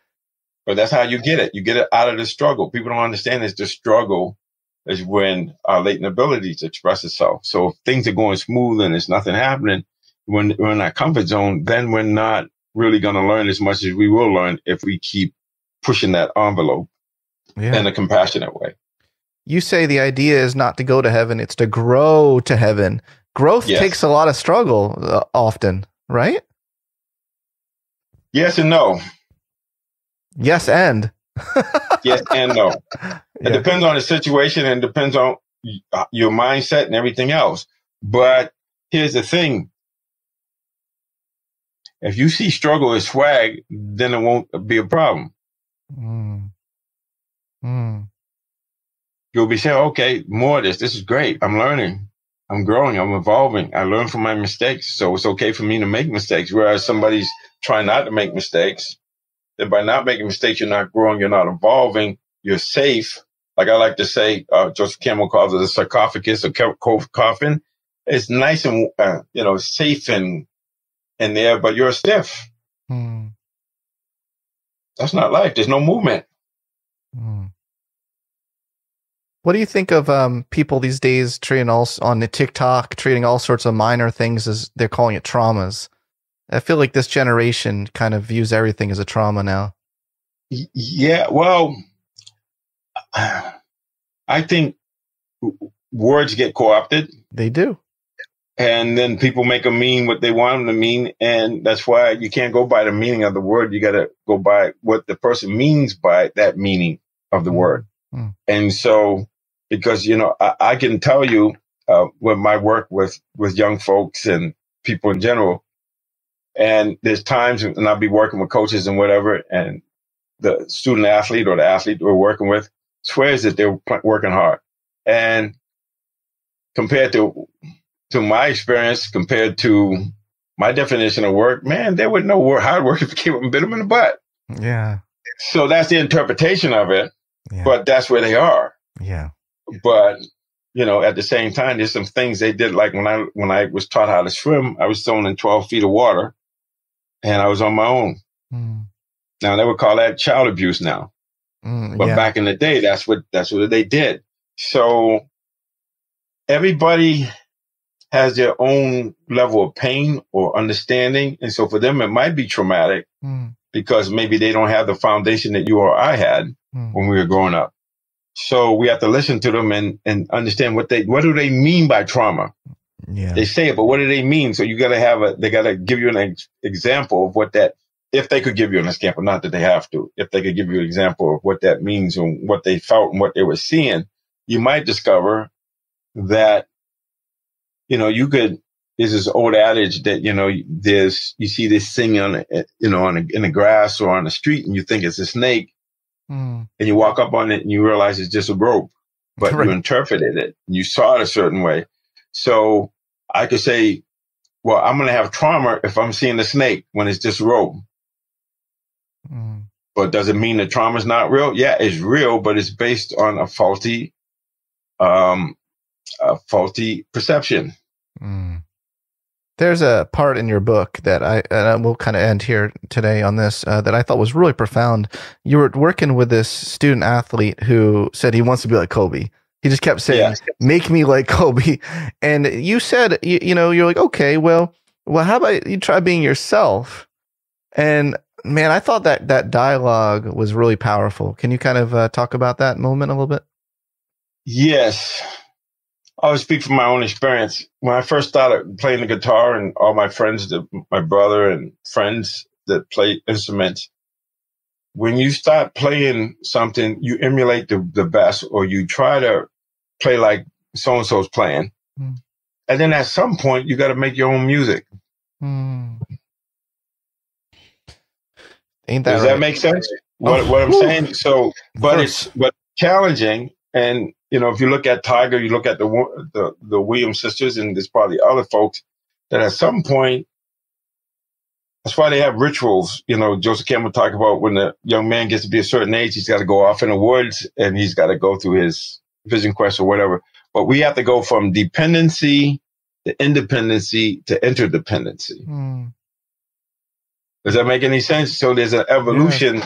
But that's how you get it. You get it out of the struggle. People don't understand is the struggle is when our latent abilities express itself. So if things are going smooth and there's nothing happening, when we're in that comfort zone, then we're not really going to learn as much as we will learn if we keep pushing that envelope in a compassionate way. You say the idea is not to go to heaven, it's to grow to heaven. Growth takes a lot of struggle often, right? Yes and no. Yes and. Yes and no. It depends on the situation, and depends on your mindset and everything else. But here's the thing. If you see struggle as swag, then it won't be a problem. You'll be saying, okay, more of this. This is great. I'm learning. I'm growing. I'm evolving. I learn from my mistakes. So it's okay for me to make mistakes. Whereas somebody's trying not to make mistakes, then by not making mistakes, you're not growing. You're not evolving. You're safe. Like I like to say, Joseph Campbell calls it a sarcophagus, a coffin. It's nice and, safe and in there, but you're stiff. That's not life. There's no movement. What do you think of people these days treating on the TikTok, treating all sorts of minor things as they're calling it traumas? I feel like this generation kind of views everything as a trauma now. Yeah, well, I think words get co-opted. They do. And then people make them mean what they want them to mean. And that's why you can't go by the meaning of the word. You got to go by what the person means by that meaning of the word. And so, because, I can tell you with my work with young folks and people in general, and there's times, and I'll be working with coaches and whatever, and the student athlete or the athlete we're working with swears that they're working hard. And compared to my experience, compared to my definition of work, man, there was no hard work if it came up and bit them in the butt. Yeah. So that's the interpretation of it, but that's where they are. Yeah. But, at the same time, there's some things they did. Like when I was taught how to swim, I was thrown in 12 feet of water and I was on my own. Now they would call that child abuse now. But back in the day, that's what they did. So everybody has their own level of pain or understanding. And so for them, it might be traumatic because maybe they don't have the foundation that you or I had when we were growing up. So we have to listen to them and understand what do they mean by trauma? Yeah. They say it, but what do they mean? So you got to they got to give you an example of what that, if they could give you an example, not that they have to, if they could give you an example of what that means and what they felt and what they were seeing, you might discover that, there's this old adage that, you see this thing in the grass or on the street and you think it's a snake. And you walk up on it and you realize it's just a rope, but you interpreted it. You saw it a certain way. So I could say, well, I'm going to have trauma if I'm seeing a snake when it's just a rope. Mm. But does it mean the trauma is not real? Yeah, it's real, but it's based on a faulty perception. Mm. There's a part in your book that I will kind of end here today on this that I thought was really profound. You were working with this student athlete who said he wants to be like Kobe. He just kept saying, "Make me like Kobe." And you said, you're like, okay, well, how about you try being yourself? And man, I thought that dialogue was really powerful. Can you kind of talk about that moment a little bit? Yes. I would speak from my own experience. When I first started playing the guitar, and all my friends, my brother and friends that play instruments, when you start playing something, you emulate the best, or you try to play like so-and-so's playing. Mm. And then at some point, you got to make your own music. Mm. Ain't that Does right? that make sense? What I'm saying? So, but it's challenging. And, if you look at Tiger, you look at the Williams sisters, and there's probably other folks that at some point, that's why they have rituals. Joseph Campbell talked about when the young man gets to be a certain age, he's got to go off in the woods and he's got to go through his vision quest or whatever. But we have to go from dependency to independency to interdependency. Mm. Does that make any sense? So there's an evolution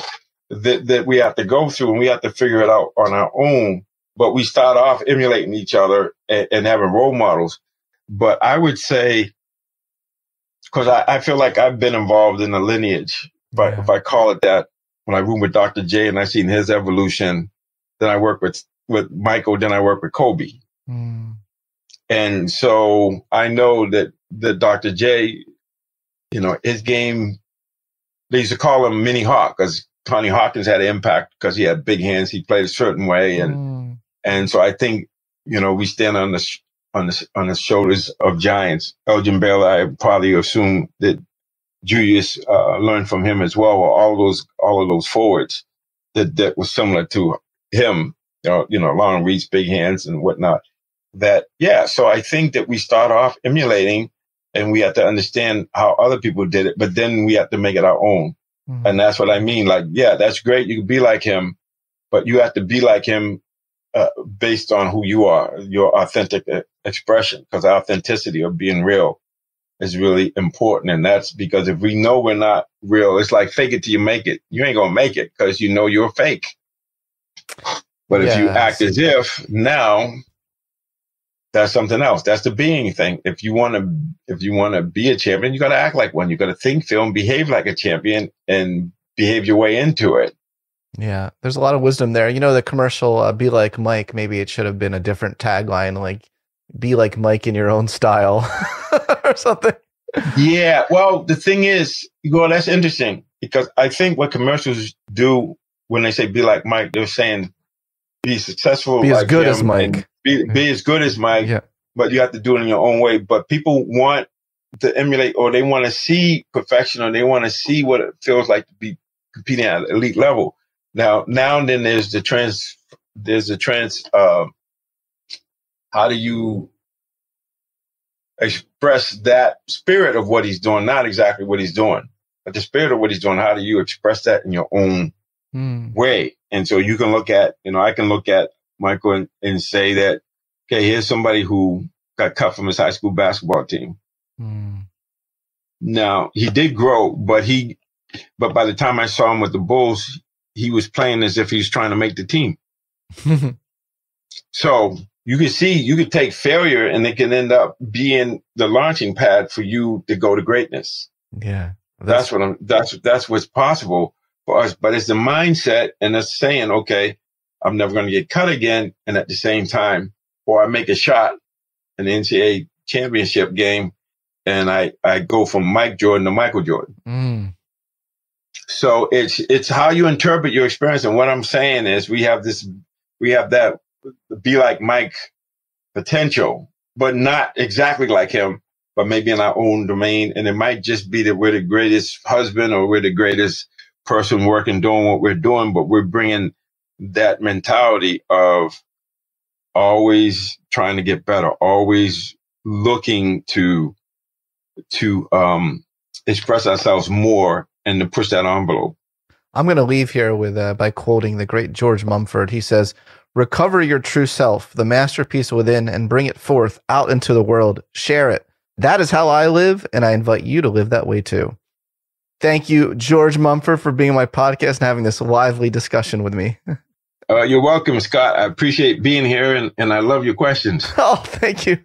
that we have to go through, and we have to figure it out on our own. But we start off emulating each other and having role models. But I would say, because I feel like I've been involved in the lineage, but if I call it that, when I room with Dr. J and I seen his evolution, then I work with Michael, then I work with Kobe. Mm. And so I know that Dr. J, his game, they used to call him Mini Hawk, because Tony Hawkins had an impact because he had big hands. He played a certain way. And so I think, we stand on the shoulders of giants. Elgin Baylor, I probably assume that Julius learned from him as well, or all of those forwards that was similar to him, long reach, big hands and whatnot. So I think that we start off emulating, and we have to understand how other people did it, but then we have to make it our own. Mm-hmm. And that's what I mean. Like, that's great. You can be like him, but you have to be like him based on who you are, your authentic expression, because authenticity of being real is really important. And that's because if we know we're not real, it's like fake it till you make it. You ain't going to make it because you're fake. But if you act as if, now that's something else. That's the being thing. If you want to be a champion, you got to act like one. You got to think, feel, and behave like a champion, and behave your way into it. Yeah, there's a lot of wisdom there. The commercial, "Be like Mike." Maybe it should have been a different tagline, like "Be like Mike in your own style," or something. Yeah. Well, the thing is, that's interesting, because I think what commercials do when they say "be like Mike," they're saying be successful, be as good as Mike. Be as good as Mike, but you have to do it in your own way. But people want to emulate, or they want to see perfection, or they want to see what it feels like to be competing at an elite level. Now and then there's the trends. How do you express that spirit of what he's doing? Not exactly what he's doing, but the spirit of what he's doing. How do you express that in your own way? And so you can look at, I can look at Michael and say that, okay, here's somebody who got cut from his high school basketball team. Now, he did grow, but by the time I saw him with the Bulls, he was playing as if he was trying to make the team. So you could take failure, and it can end up being the launching pad for you to go to greatness. Yeah. That's what's possible for us. But it's the mindset, and it's saying, okay, I'm never going to get cut again. And at the same time, or I make a shot in the NCAA championship game, and I go from Mike Jordan to Michael Jordan. So it's how you interpret your experience. And what I'm saying is we have that be like Mike potential, but not exactly like him, but maybe in our own domain. And it might just be that we're the greatest husband, or we're the greatest person working, doing what we're doing, but we're bringing that mentality of always trying to get better, always looking to express ourselves more and to push that envelope. I'm going to leave here with by quoting the great George Mumford. He says, "Recover your true self, the masterpiece within, and bring it forth out into the world. Share it. That is how I live, and I invite you to live that way too." Thank you, George Mumford, for being on my podcast and having this lively discussion with me. You're welcome, Scott. I appreciate being here, and I love your questions. Oh, thank you.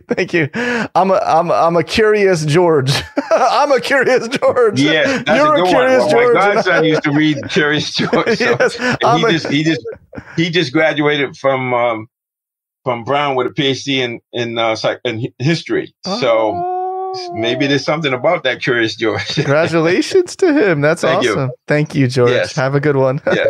I'm a curious George. I'm a curious George. Yeah, that's You're a good curious one. George. My godson used to read Curious George. So, Yes, he just graduated from Brown with a PhD in history. So maybe there's something about that Curious George. Congratulations to him. That's awesome. Thank you, George. Yes. Have a good one. Yes.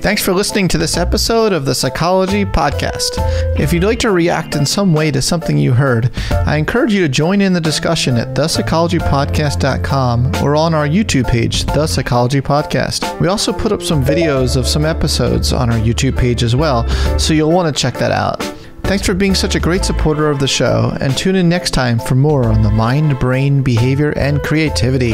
Thanks for listening to this episode of the Psychology Podcast. If you'd like to react in some way to something you heard, I encourage you to join in the discussion at thepsychologypodcast.com or on our YouTube page, The Psychology Podcast. We also put up some videos of some episodes on our YouTube page as well, so you'll want to check that out. Thanks for being such a great supporter of the show, and tune in next time for more on the mind, brain, behavior, and creativity.